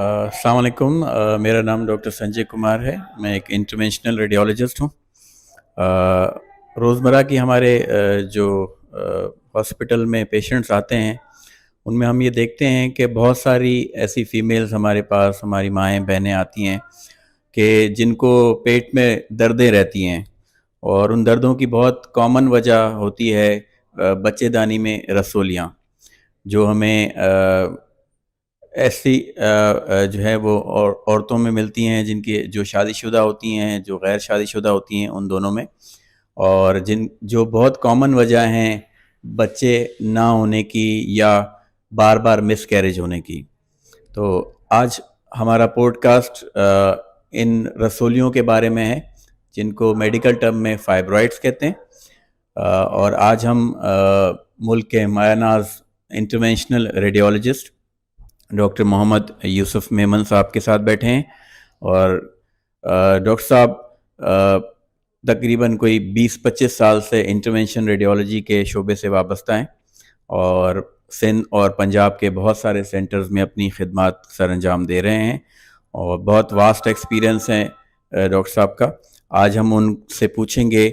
अस्सलाम वालेकुम। मेरा नाम डॉक्टर संजय कुमार है। मैं एक इंटरवेंशनल रेडियोलॉजिस्ट हूँ। रोज़मर्रा की हमारे जो हॉस्पिटल में पेशेंट्स आते हैं उनमें हम ये देखते हैं कि बहुत सारी ऐसी फीमेल्स हमारे पास, हमारी माएँ बहनें आती हैं कि जिनको पेट में दर्दें रहती हैं और उन दर्दों की बहुत कॉमन वजह होती है बच्चेदानी में रसोलियाँ, जो हमें ऐसी जो है वो औरतों में मिलती हैं जिनकी जो शादीशुदा होती हैं, जो गैर शादीशुदा होती हैं, उन दोनों में। और जिन जो बहुत कॉमन वजह हैं बच्चे ना होने की या बार बार मिसकैरेज होने की। तो आज हमारा पॉडकास्ट इन रसोलियों के बारे में है जिनको मेडिकल टर्म में फाइब्रॉइड्स कहते हैं। और आज हम मुल्क के मायानाज interventional radiologist doctor Mohammad Yusuf Memon साहब के साथ बैठे हैं। और डॉक्टर साहब तकरीबन कोई 20-25 साल से इंटरवेंशन रेडियोलॉजी के शोबे से वाबस्ता हैं और सिंध और पंजाब के बहुत सारे सेंटर्स में अपनी खिदमत सर अंजाम दे रहे हैं और बहुत वास्ट एक्सपीरियंस है डॉक्टर साहब का। आज हम उनसे पूछेंगे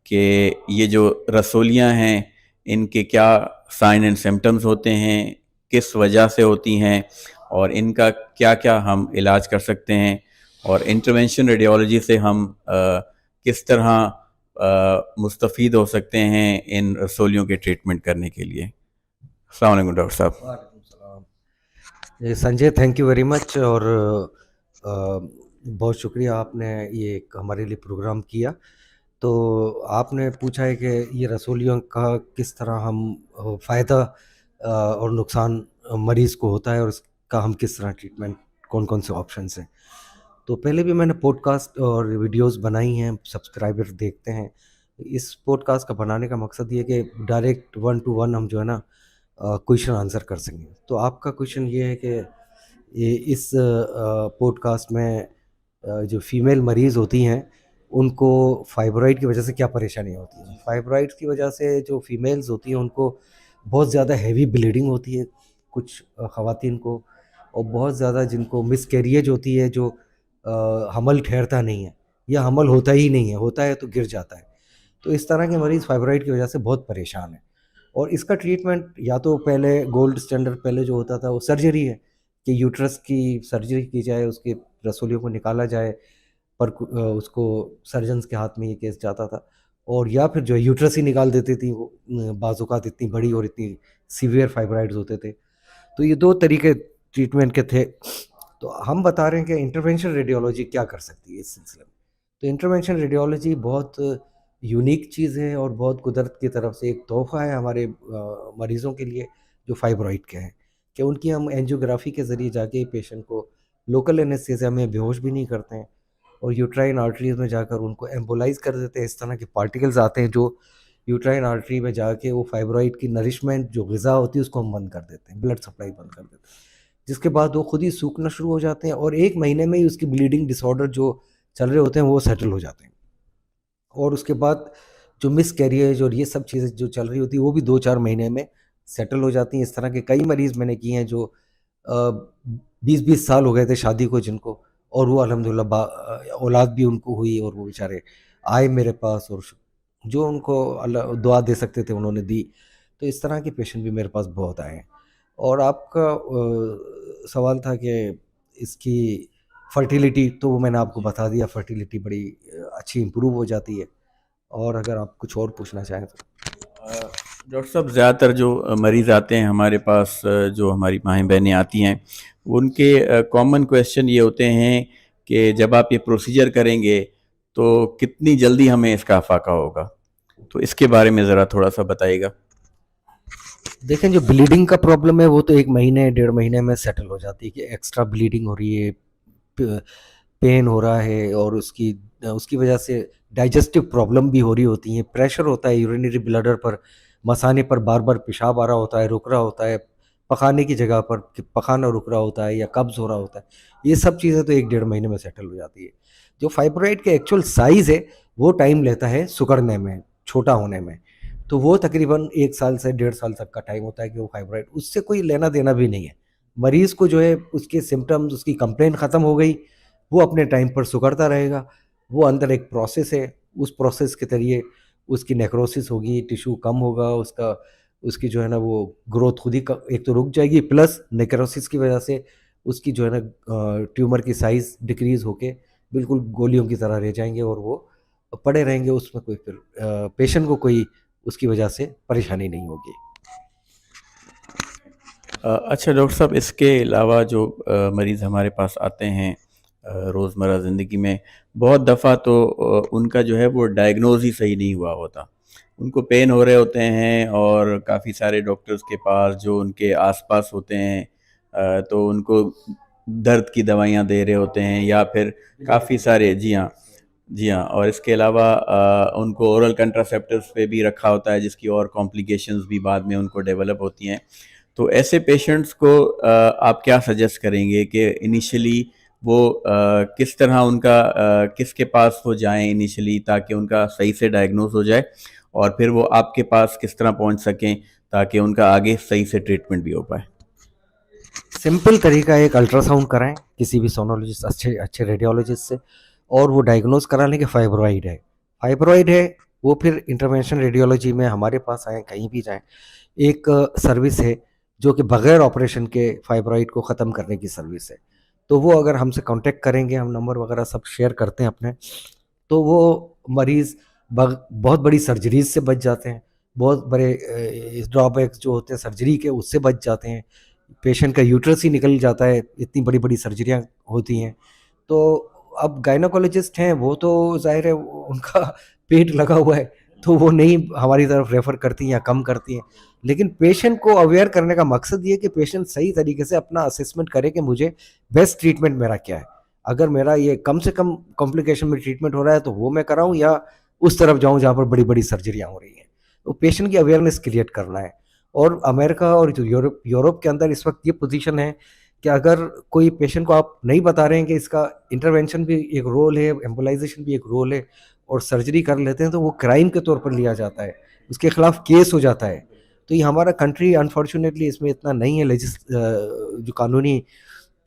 कि ये जो रसोलियाँ हैं इनके क्या साइन एंड सिम्टम्स होते हैं, किस वजह से होती हैं और इनका क्या क्या हम इलाज कर सकते हैं, और इंटरवेंशन रेडियोलॉजी से हम किस तरह मुस्तफ़ीद हो सकते हैं इन रसोलियों के ट्रीटमेंट करने के लिए। अस्सलाम वालेकुम डॉक्टर साहब। वालेकुम सलाम। Sanjay, thank you very much. और बहुत शुक्रिया, आपने ये एक हमारे लिए प्रोग्राम किया। तो आपने पूछा है कि ये रसोलियों का किस तरह हम फ़ायदा और नुकसान मरीज़ को होता है और इसका हम किस तरह ट्रीटमेंट, कौन कौन से ऑप्शंस हैं। तो पहले भी मैंने पॉडकास्ट और वीडियोस बनाई हैं, सब्सक्राइबर देखते हैं। इस पॉडकास्ट का बनाने का मकसद ये है कि डायरेक्ट 1 टू 1 हम जो है ना क्वेश्चन आंसर कर सकें। तो आपका क्वेश्चन ये है कि ये इस पॉडकास्ट में जो फीमेल मरीज़ होती हैं उनको फाइब्रॉइड की वजह से क्या परेशानियाँ होती हैं। फाइब्रॉइड्स की वजह से जो फीमेल्स होती हैं उनको बहुत ज़्यादा हैवी ब्लीडिंग होती है कुछ ख़वातीन को, और बहुत ज़्यादा जिनको मिसकैरिएज होती है, जो हमल ठहरता नहीं है या हमल होता ही नहीं है, होता है तो गिर जाता है। तो इस तरह के मरीज़ फाइब्रॉइड की वजह से बहुत परेशान हैं। और इसका ट्रीटमेंट या तो पहले गोल्ड स्टैंडर्ड पहले जो होता था वो सर्जरी है कि यूट्रस की सर्जरी की जाए, उसके रसोलियों को निकाला जाए, पर उसको सर्जन्स के हाथ में ये केस जाता था। और या फिर जो है यूट्रस ही निकाल देती थी वो, बाज़-औक़ात इतनी बड़ी और इतनी सीवियर फाइब्रॉइड्स होते थे। तो ये 2 तरीके ट्रीटमेंट के थे। तो हम बता रहे हैं कि इंटरवेंशन रेडियोलॉजी क्या कर सकती है इस सिलसिले में। तो इंटरवेंशन रेडियोलॉजी बहुत यूनिक चीज़ है और बहुत कुदरत की तरफ से एक तोहफ़ा है हमारे मरीज़ों के लिए जो फाइब्रॉइड के हैं, कि उनकी हम एंजियोग्राफी के ज़रिए जाके पेशेंट को लोकल एनेस्थीसिया में बेहोश भी नहीं करते हैं और यूट्राइन आर्टरीज़ में जाकर उनको एम्बोलाइज़ कर देते हैं। इस तरह के पार्टिकल्स आते हैं जो यूट्राइन आर्टरी में जाके वो फाइब्रॉइड की नरिशमेंट जो ग़िज़ा होती है उसको हम बंद कर देते हैं, ब्लड सप्लाई बंद कर देते हैं। जिसके बाद वो खुद ही सूखना शुरू हो जाते हैं और 1 महीने में ही उसकी ब्लीडिंग डिसऑर्डर जो चल रहे होते हैं वो सेटल हो जाते हैं। और उसके बाद जो मिसकैरिएज और ये सब चीज़ें जो चल रही होती है वो भी 2-4 महीने में सेटल हो जाती हैं। इस तरह के कई मरीज़ मैंने किए हैं जो 20-20 साल हो गए थे शादी को जिनको, और वो अल्हम्दुलिल्लाह औलाद भी उनको हुई और वो बेचारे आए मेरे पास और जो उनको अल्लाह दुआ दे सकते थे उन्होंने दी। तो इस तरह के पेशेंट भी मेरे पास बहुत आए हैं। और आपका सवाल था कि इसकी फर्टिलिटी, तो वो मैंने आपको बता दिया, फर्टिलिटी बड़ी अच्छी इम्प्रूव हो जाती है। और अगर आप कुछ और पूछना चाहें तो। डॉक्टर साहब, ज़्यादातर जो मरीज़ आते हैं हमारे पास, जो हमारी माएँ बहनें आती हैं, उनके कॉमन क्वेश्चन ये होते हैं कि जब आप ये प्रोसीजर करेंगे तो कितनी जल्दी हमें इसका अफाका होगा। तो इसके बारे में ज़रा थोड़ा सा बताइएगा। देखें, जो ब्लीडिंग का प्रॉब्लम है वो तो 1 महीने 1.5 महीने में सेटल हो जाती है कि एक्स्ट्रा ब्लीडिंग हो रही है, पेन हो रहा है और उसकी उसकी वजह से डाइजेस्टिव प्रॉब्लम भी हो रही होती हैं। प्रेशर होता है यूरिनरी ब्लैडर पर, मसाने पर बार बार पेशाब आ रहा होता है, रुक रहा होता है, पखाने की जगह पर कि पखाना रुक रहा होता है या कब्ज़ हो रहा होता है। ये सब चीज़ें तो 1 डेढ़ महीने में सेटल हो जाती है। जो फाइब्रॉइड के एक्चुअल साइज़ है वो टाइम लेता है सिकुड़ने में, छोटा होने में। तो वो तकरीबन 1 साल से 1.5 साल तक का टाइम होता है कि वो फाइब्रॉइड, उससे कोई लेना देना भी नहीं है। मरीज को जो है उसके सिम्टम्स, उसकी कंप्लेन ख़त्म हो गई, वो अपने टाइम पर सुकड़ता रहेगा। वो अंदर एक प्रोसेस है, उस प्रोसेस के जरिए उसकी नेक्रोसिस होगी, टिश्यू कम होगा, उसकी जो है ना वो ग्रोथ खुद ही एक तो रुक जाएगी, प्लस नेक्रोसिस की वजह से उसकी जो है ना ट्यूमर की साइज़ डिक्रीज़ होके बिल्कुल गोलियों की तरह रह जाएंगे और वो पड़े रहेंगे। उसमें कोई फिर पेशेंट को कोई उसकी वजह से परेशानी नहीं होगी। अच्छा डॉक्टर साहब, इसके अलावा जो मरीज़ हमारे पास आते हैं रोज़मर्रा ज़िंदगी में, बहुत दफ़ा तो उनका जो है वो डायग्नोज़ ही सही नहीं हुआ होता। उनको पेन हो रहे होते हैं और काफ़ी सारे डॉक्टर्स के पास जो उनके आस-पास होते हैं तो उनको दर्द की दवाइयाँ दे रहे होते हैं या फिर काफ़ी सारे, जी हाँ, जी हाँ, और इसके अलावा उनको ओरल कंट्रासेप्टिव्स पे भी रखा होता है जिसकी और कॉम्प्लिकेशंस भी बाद में उनको डेवलप होती हैं। तो ऐसे पेशेंट्स को आप क्या सजेस्ट करेंगे कि इनिशियली वो किस तरह उनका किसके पास वो जाएं इनिशियली ताकि उनका सही से डायग्नोज हो जाए और फिर वो आपके पास किस तरह पहुंच सकें ताकि उनका आगे सही से ट्रीटमेंट भी हो पाए? सिंपल तरीका है, एक अल्ट्रासाउंड कराएं किसी भी सोनोलॉजिस्ट, अच्छे अच्छे रेडियोलॉजिस्ट से, और वो डायग्नोज करा लें कि फाइब्रॉइड है। फाइब्रॉइड है, वो फिर इंटरवेंशन रेडियोलॉजी में हमारे पास आए, कहीं भी जाएं, एक सर्विस है जो कि बगैर ऑपरेशन के फाइब्रॉइड को ख़त्म करने की सर्विस है। तो वो अगर हमसे कांटेक्ट करेंगे, हम नंबर वगैरह सब शेयर करते हैं अपने, तो वो मरीज़ बहुत बड़ी सर्जरीज से बच जाते हैं, बहुत बड़े ड्रॉबैक्स जो होते हैं सर्जरी के उससे बच जाते हैं। पेशेंट का यूट्रस ही निकल जाता है, इतनी बड़ी बड़ी सर्जरियाँ होती हैं। तो अब गायनोकोलॉजिस्ट हैं, वो तो ज़ाहिर है उनका पेट लगा हुआ है, तो वो नहीं हमारी तरफ रेफ़र करती हैं या कम करती हैं। लेकिन पेशेंट को अवेयर करने का मकसद ये है कि पेशेंट सही तरीके से अपना असेसमेंट करे कि मुझे बेस्ट ट्रीटमेंट मेरा क्या है। अगर मेरा ये कम से कम कॉम्प्लिकेशन में ट्रीटमेंट हो रहा है तो वो मैं कराऊँ, या उस तरफ जाऊँ जहाँ पर बड़ी-बड़ी सर्जरियाँ हो रही हैं। तो पेशेंट की अवेयरनेस क्रिएट करना है। और अमेरिका और जो यूरोप के अंदर इस वक्त ये पोजीशन है कि अगर कोई पेशेंट को आप नहीं बता रहे हैं कि इसका इंटरवेंशन भी एक रोल है, एम्बोलाइजेशन भी एक रोल है, और सर्जरी कर लेते हैं, तो वो क्राइम के तौर पर लिया जाता है, उसके खिलाफ केस हो जाता है। तो ये हमारा कंट्री अनफॉर्चुनेटली इसमें इतना नहीं है, जो कानूनी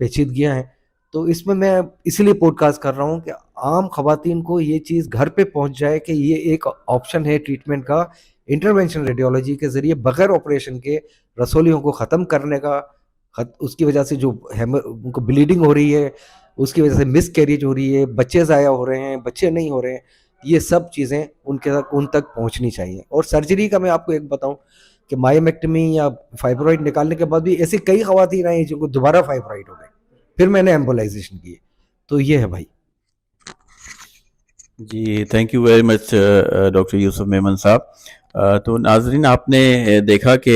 पेचीदगियाँ हैं। तो इसमें मैं इसीलिए पॉडकास्ट कर रहा हूँ कि आम खवातीन को ये चीज़ घर पे पहुँच जाए कि ये एक ऑप्शन है ट्रीटमेंट का, इंटरवेंशन रेडियोलॉजी के ज़रिए बगैर ऑपरेशन के रसोलियों को ख़त्म करने का। उसकी वजह से जो उनको ब्लीडिंग हो रही है, उसकी वजह से मिसकैरेज हो रही है, बच्चे ज़ाया हो रहे हैं, बच्चे नहीं हो रहे हैं, ये सब चीज़ें उन तक पहुँचनी चाहिए। और सर्जरी का मैं आपको एक बताऊँ कि मायोमेक्टमी या फाइब्रॉइड निकालने के बाद भी ऐसी कई खवातीन आई जिनको दोबारा फाइब्रॉइड हो गए, फिर मैंने एम्बोलाइजेशन की। तो ये है भाई। जी, thank you very much doctor Yusuf Memon साहब। तो नाजरीन, आपने देखा कि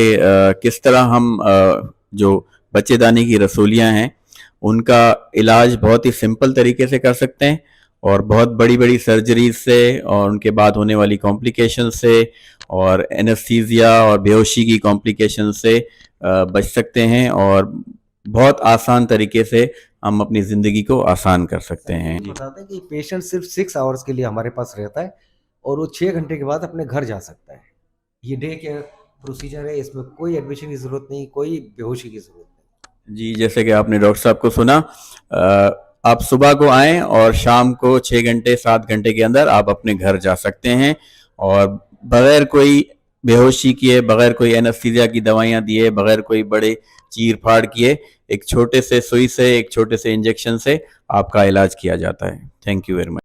किस तरह हम जो बच्चेदानी की रसोलियाँ हैं उनका इलाज बहुत ही सिंपल तरीके से कर सकते हैं और बहुत बड़ी बड़ी सर्जरीज से और उनके बाद होने वाली कॉम्प्लिकेशन से और एनेस्थीसिया और बेहोशी की कॉम्प्लिकेशन से बच सकते हैं और बहुत आसान तरीके से हम अपनी ज़िंदगी को आसान कर सकते हैं। बताते हैं कि पेशेंट सिर्फ 6 आवर्स के लिए हमारे पास रहता है और वो 6 घंटे के बाद अपने घर जा सकता है। ये डे केयर प्रोसीजर है, इसमें कोई एडमिशन की ज़रूरत नहीं, कोई बेहोशी की ज़रूरत नहीं। जी, जैसे कि आपने डॉक्टर साहब को सुना, आप सुबह को आएँ और शाम को 6 घंटे 7 घंटे के अंदर आप अपने घर जा सकते हैं और बगैर कोई बेहोशी किए, बगैर कोई एनेस्थीसिया की दवाइयाँ दिए, बगैर कोई बड़े चीर-फाड़ किए, एक छोटे से सुई से, एक छोटे से इंजेक्शन से आपका इलाज किया जाता है। Thank you very much.